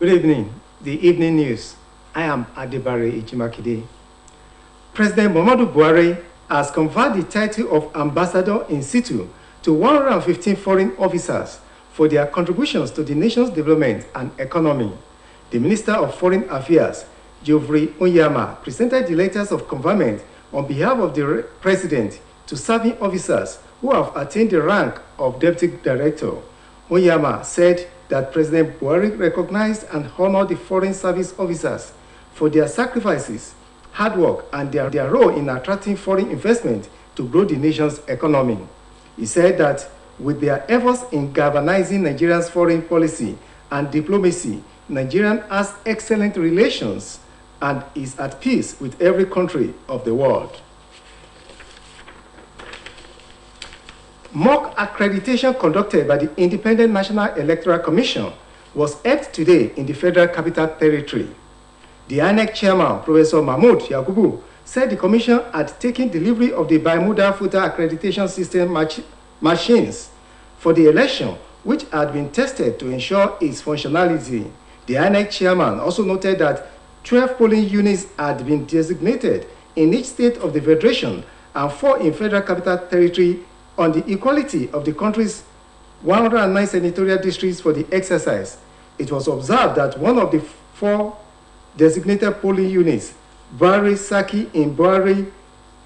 Good evening. The evening news. I am Adebare Ichimakide. President Muhammadu Buhari has conferred the title of Ambassador in situ to 115 foreign officers for their contributions to the nation's development and economy. The Minister of Foreign Affairs, Geoffrey Onyema, presented the letters of conferment on behalf of the President to serving officers who have attained the rank of Deputy Director. Onyema said that President Buhari recognized and honored the foreign service officers for their sacrifices, hard work, and their role in attracting foreign investment to grow the nation's economy. He said that with their efforts in galvanizing Nigeria's foreign policy and diplomacy, Nigeria has excellent relations and is at peace with every country of the world. Mock accreditation conducted by the Independent National Electoral Commission was held today in the Federal Capital Territory. The INEC chairman, Professor Mahmood Yakubu, said the commission had taken delivery of the bimodal voter accreditation system machines for the election, which had been tested to ensure its functionality. The INEC chairman also noted that 12 polling units had been designated in each state of the Federation and 4 in Federal Capital Territory on the equality of the country's 109 senatorial districts for the exercise. It was observed that one of the 4 designated polling units, Bari Saki in Bari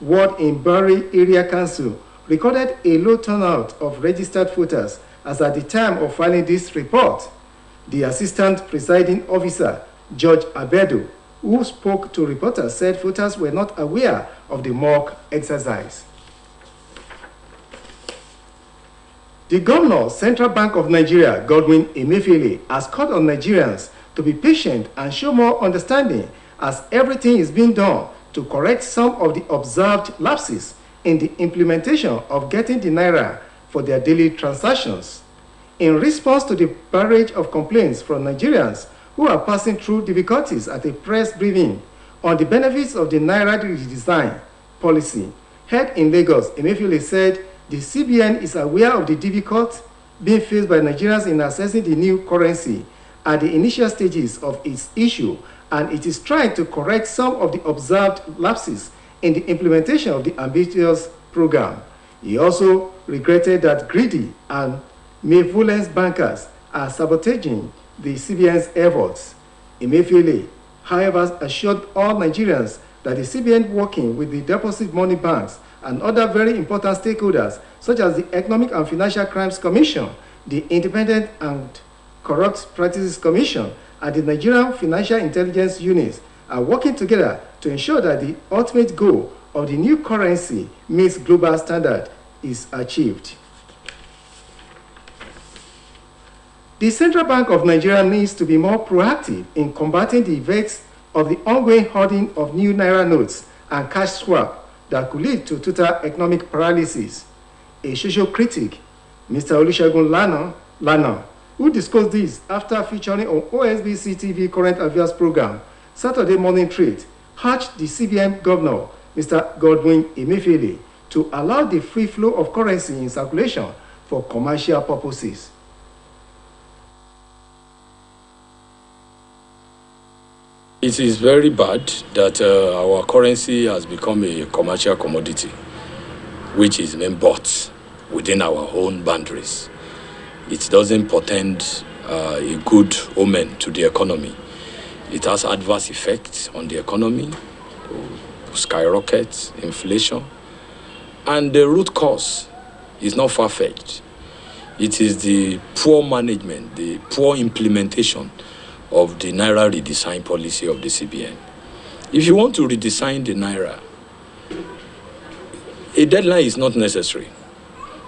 Ward in Bari Area Council, recorded a low turnout of registered voters as at the time of filing this report. The assistant presiding officer, George Abedu, who spoke to reporters, said voters were not aware of the mock exercise. The Governor, Central Bank of Nigeria, Godwin Emefiele, has called on Nigerians to be patient and show more understanding as everything is being done to correct some of the observed lapses in the implementation of getting the Naira for their daily transactions. In response to the barrage of complaints from Nigerians who are passing through difficulties at a press briefing on the benefits of the Naira redesign policy held in Lagos, Emefiele said the CBN is aware of the difficulty being faced by Nigerians in accessing the new currency at the initial stages of its issue, and it is trying to correct some of the observed lapses in the implementation of the ambitious program. He also regretted that greedy and malevolent bankers are sabotaging the CBN's efforts. Emefiele, however, assured all Nigerians that the CBN, working with the deposit money banks and other very important stakeholders, such as the Economic and Financial Crimes Commission, the Independent and Corrupt Practices Commission, and the Nigerian Financial Intelligence Units, are working together to ensure that the ultimate goal of the new currency meets global standard is achieved. The Central Bank of Nigeria needs to be more proactive in combating the effects of the ongoing hoarding of new Naira notes and cash swap that could lead to total economic paralysis. A social critic, Mr. Olusegun Lana, who discussed this after featuring on Osbc TV Current Affairs program, Saturday Morning Trade, urged the CBN Governor, Mr. Godwin Emefiele, to allow the free flow of currency in circulation for commercial purposes. It is very bad that our currency has become a commercial commodity, which is being bought within our own boundaries. It doesn't portend a good omen to the economy. It has adverse effects on the economy, skyrocket inflation, and the root cause is not far-fetched. It is the poor management, the poor implementation of the Naira redesign policy of the CBN. If you want to redesign the Naira, a deadline is not necessary.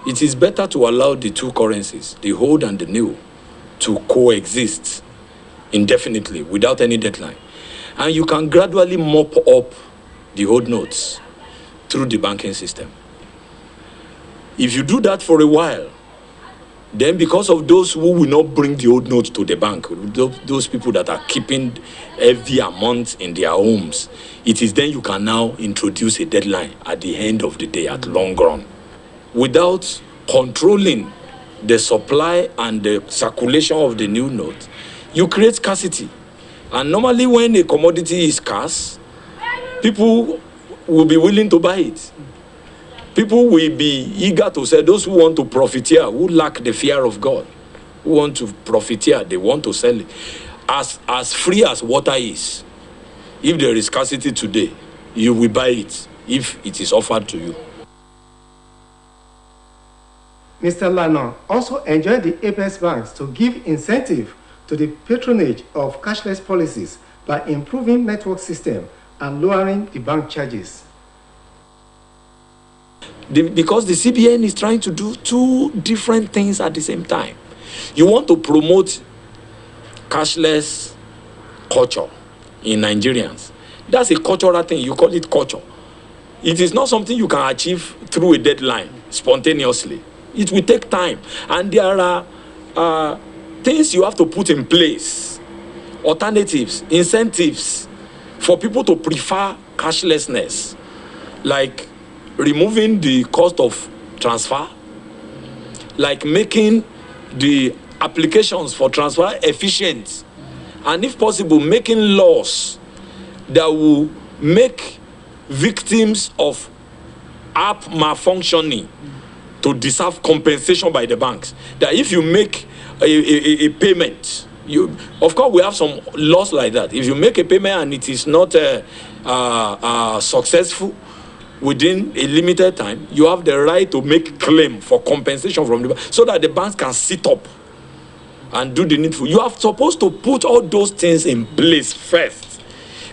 It is better to allow the two currencies, the old and the new, to coexist indefinitely without any deadline. And you can gradually mop up the old notes through the banking system. If you do that for a while, then because of those who will not bring the old notes to the bank, those people that are keeping heavy amounts in their homes, it is then you can now introduce a deadline at the end of the day, at long run. Without controlling the supply and the circulation of the new note, you create scarcity. And normally when a commodity is scarce, people will be willing to buy it. People will be eager to sell. Those who want to profiteer, who lack the fear of God, who want to profiteer, they want to sell it. As free as water is, if there is scarcity today, you will buy it if it is offered to you. Mr. Lano also enjoined the Apex banks to give incentive to the patronage of cashless policies by improving network system and lowering the bank charges. Because the CBN is trying to do two different things at the same time. You want to promote cashless culture in Nigerians. That's a cultural thing. You call it culture. It is not something you can achieve through a deadline spontaneously. It will take time. And there are things you have to put in place, alternatives, incentives for people to prefer cashlessness, like removing the cost of transfer, like making the applications for transfer efficient, and if possible, making laws that will make victims of app malfunctioning to deserve compensation by the banks. That if you make a payment, of course we have some laws like that. If you make a payment and it is not successful within a limited time, you have the right to make claim for compensation from the bank, so that the banks can sit up and do the needful. You are supposed to put all those things in place first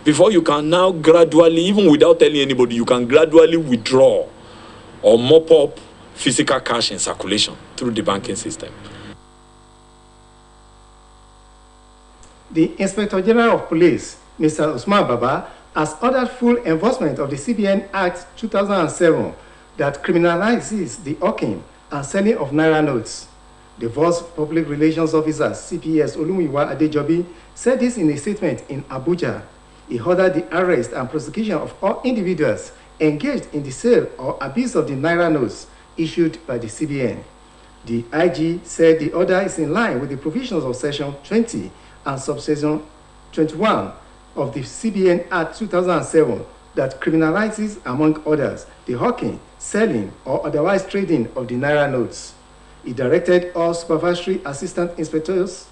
before you can now gradually, even without telling anybody, you can gradually withdraw or mop up physical cash in circulation through the banking system. The Inspector General of Police, Mr. Usman Baba, has ordered full enforcement of the CBN Act 2007 that criminalizes the hawking and selling of Naira notes. The Vice Public Relations Officer, CPS Olumuyiwa Adejobi, said this in a statement in Abuja. He ordered the arrest and prosecution of all individuals engaged in the sale or abuse of the Naira notes issued by the CBN. The IG said the order is in line with the provisions of Section 20 and Subsection 21 of the CBN Act 2007 that criminalizes, among others, the hawking, selling, or otherwise trading of the Naira notes. He directed all supervisory assistant inspectors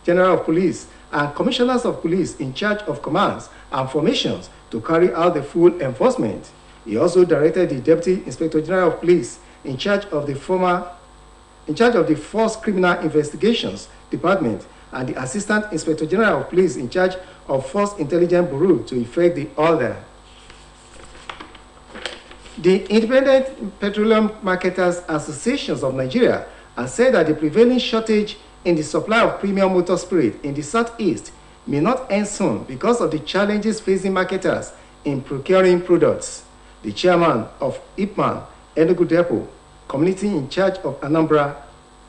general of police, and commissioners of police in charge of commands and formations to carry out the full enforcement. He also directed the Deputy Inspector General of Police in charge of the Force Criminal Investigations Department and the Assistant Inspector General of Police in charge of Force Intelligence Bureau to effect the order. The Independent Petroleum Marketers Associations of Nigeria has said that the prevailing shortage in the supply of premium motor spirit in the southeast may not end soon because of the challenges facing marketers in procuring products. The chairman of Ipman Enugu Depot, community in charge of Anambra,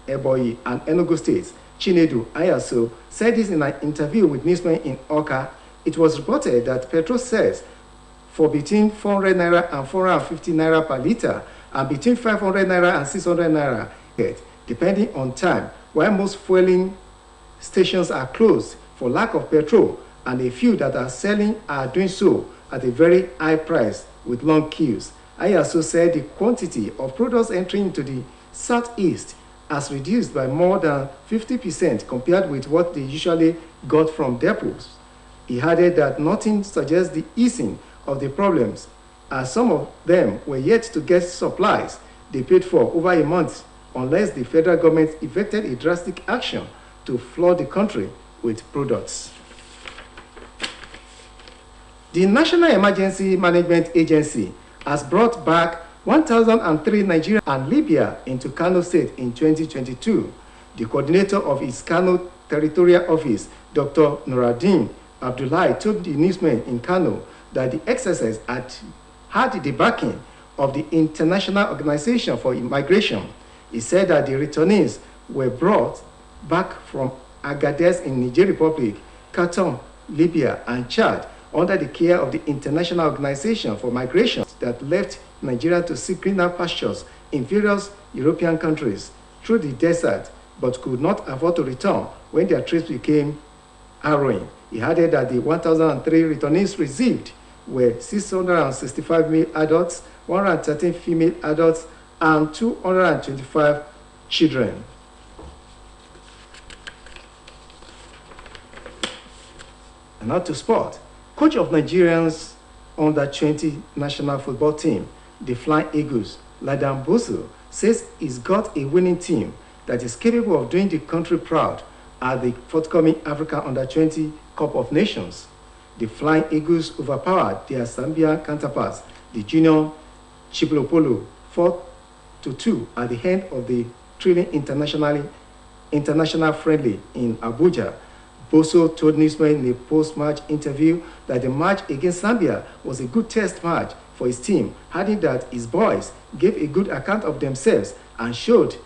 Ebonyi, and Enugu states, Chinedu Ayaso, said this in an interview with newsmen in Oka. It was reported that petrol sales for between 400 naira and 450 naira per liter and between 500 naira and 600 naira, depending on time, while most fueling stations are closed for lack of petrol, and a few that are selling are doing so at a very high price with long queues. Ayaso said the quantity of products entering into the southeast has reduced by more than 50% compared with what they usually got from depots. He added that nothing suggests the easing of the problems, as some of them were yet to get supplies they paid for over a month unless the federal government effected a drastic action to flood the country with products. The National Emergency Management Agency has brought back 1,003 Nigeria and Libya into Kano State in 2022. The coordinator of its Kano Territorial Office, Dr. Noradin Abdullahi, told the newsmen in Kano that the exercise had the backing of the International Organization for Migration. He said that the returnees were brought back from Agadez in Niger Republic, Khartoum, Libya, and Chad under the care of the International Organization for Migration that left Nigeria to seek greener pastures in various European countries through the desert but could not afford to return when their trips became harrowing. He added that the 1,003 returnees received were 665 male adults, 113 female adults, and 225 children. And now to sport. Coach of Nigerians under-20 national football team, the Flying Eagles, Ladan Boso, says he's got a winning team that is capable of doing the country proud at the forthcoming Africa Under-20 Cup of Nations. The Flying Eagles overpowered their Zambian counterparts, the Junior Chiplopolo, 4-2 at the end of the thrilling international friendly in Abuja. Boso told newsmen in a post-match interview that the match against Zambia was a good test match for his team, adding that his boys gave a good account of themselves and showed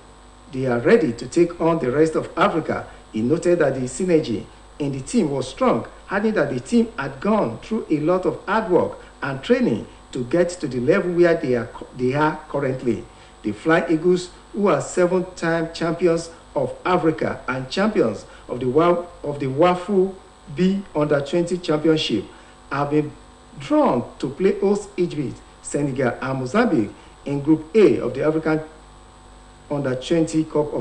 they are ready to take on the rest of Africa. He noted that the synergy in the team was strong, adding that the team had gone through a lot of hard work and training to get to the level where they are currently. The Flying Eagles, who are 7-time champions of Africa and champions of the WAFU B Under-20 Championship, have been drawn to play host Egypt, Senegal, and Mozambique in Group A of the African Under-20 Cup of